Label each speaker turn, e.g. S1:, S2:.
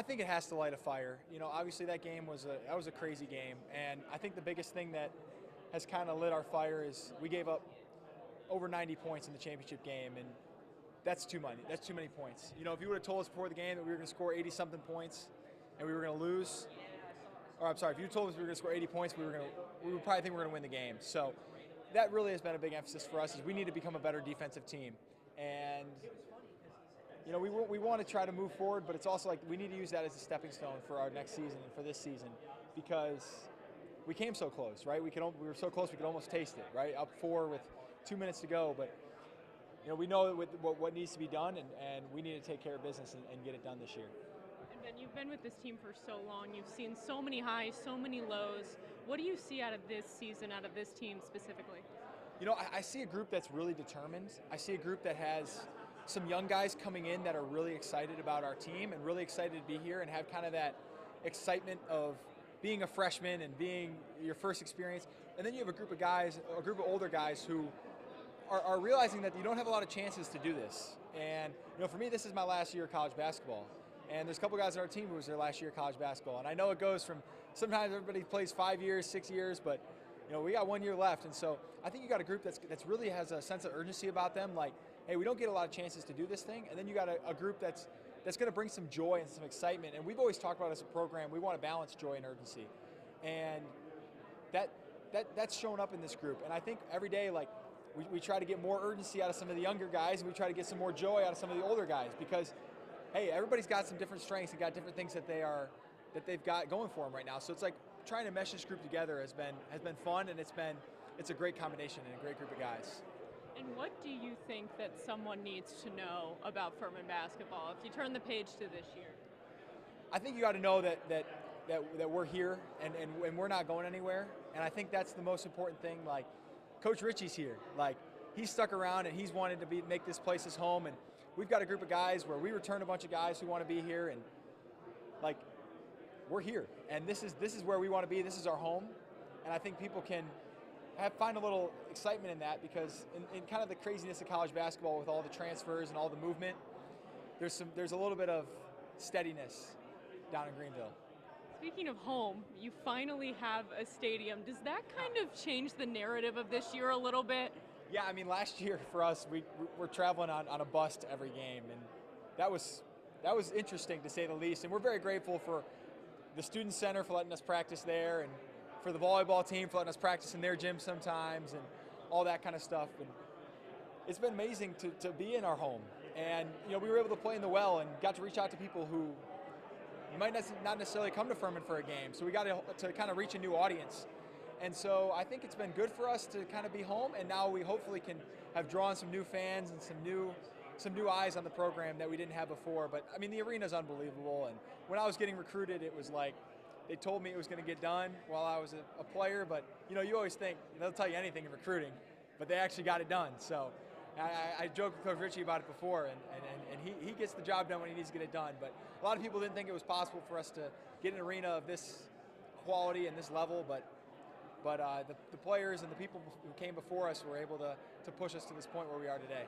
S1: I think it has to light a fire. You know, obviously that game was a crazy game, and I think the biggest thing that has kind of lit our fire is we gave up over 90 points in the championship game, and that's too many. That's too many points. You know, if you would have told us before the game that we were going to score 80-something points and we were going to lose, or I'm sorry, if you told us we were going to score 80 points, we would probably think we were going to win the game. So that really has been a big emphasis for us, is we need to become a better defensive team. And you know, we want to try to move forward, but it's also like we need to use that as a stepping stone for our next season and for this season, because we came so close, right? We were so close we could almost taste it, right? Up 4 with 2 minutes to go, but you know, we know what needs to be done, and we need to take care of business and get it done this year.
S2: And Ben, you've been with this team for so long. You've seen so many highs, so many lows. What do you see out of this season, out of this team specifically?
S1: You know, I see a group that's really determined. I see a group that has some young guys coming in that are really excited about our team and really excited to be here and have kind of that excitement of being a freshman and being your first experience. And then you have a group of guys, a group of older guys who are realizing that you don't have a lot of chances to do this. And you know, for me, this is my last year of college basketball. And there's a couple guys on our team who was their last year of college basketball. And I know it goes from, sometimes everybody plays 5 years, 6 years, but you know, we got 1 year left. And so I think you got a group that's really has a sense of urgency about them, like, hey, we don't get a lot of chances to do this thing. And then you got a group that's going to bring some joy and some excitement. And we've always talked about as a program, we want to balance joy and urgency. And that's shown up in this group. And I think every day, like, we try to get more urgency out of some of the younger guys, and we try to get some more joy out of some of the older guys, because hey, everybody's got some different strengths and got different things that they've got going for them right now. So it's like trying to mesh this group together has been fun, and it's a great combination and a great group of guys.
S2: And what do you think that someone needs to know about Furman basketball if you turn the page to this year?
S1: I think you got to know that we're here and we're not going anywhere. And I think that's the most important thing. Like, Coach Ritchie's here. Like, he's stuck around and he's wanted to make this place his home. And we've got a group of guys where we return a bunch of guys who want to be here, and like, we're here. And this is where we want to be. This is our home. And I think people can find a little excitement in that, because in kind of the craziness of college basketball with all the transfers and all the movement, there's a little bit of steadiness down in Greenville.
S2: Speaking of home, you finally have a stadium. Does that kind of change the narrative of this year a little bit?
S1: Yeah, I mean, last year for us, we're traveling on a bus to every game, and that was interesting to say the least. And we're very grateful for the Student Center for letting us practice there, and for the volleyball team for letting us practice in their gym sometimes, and all that kind of stuff. And it's been amazing to be in our home. And you know, we were able to play in the well and got to reach out to people who might not necessarily come to Furman for a game. So we got to kind of reach a new audience. And so I think it's been good for us to kind of be home, and now we hopefully can have drawn some new fans and some new eyes on the program that we didn't have before. But I mean, the arena's unbelievable. And when I was getting recruited, it was like they told me it was going to get done while I was a player. But you know, you always think they'll tell you anything in recruiting, but they actually got it done. So I joked with Coach Ritchie about it before, and he gets the job done when he needs to get it done. But a lot of people didn't think it was possible for us to get an arena of this quality and this level, but the players and the people who came before us were able to push us to this point where we are today.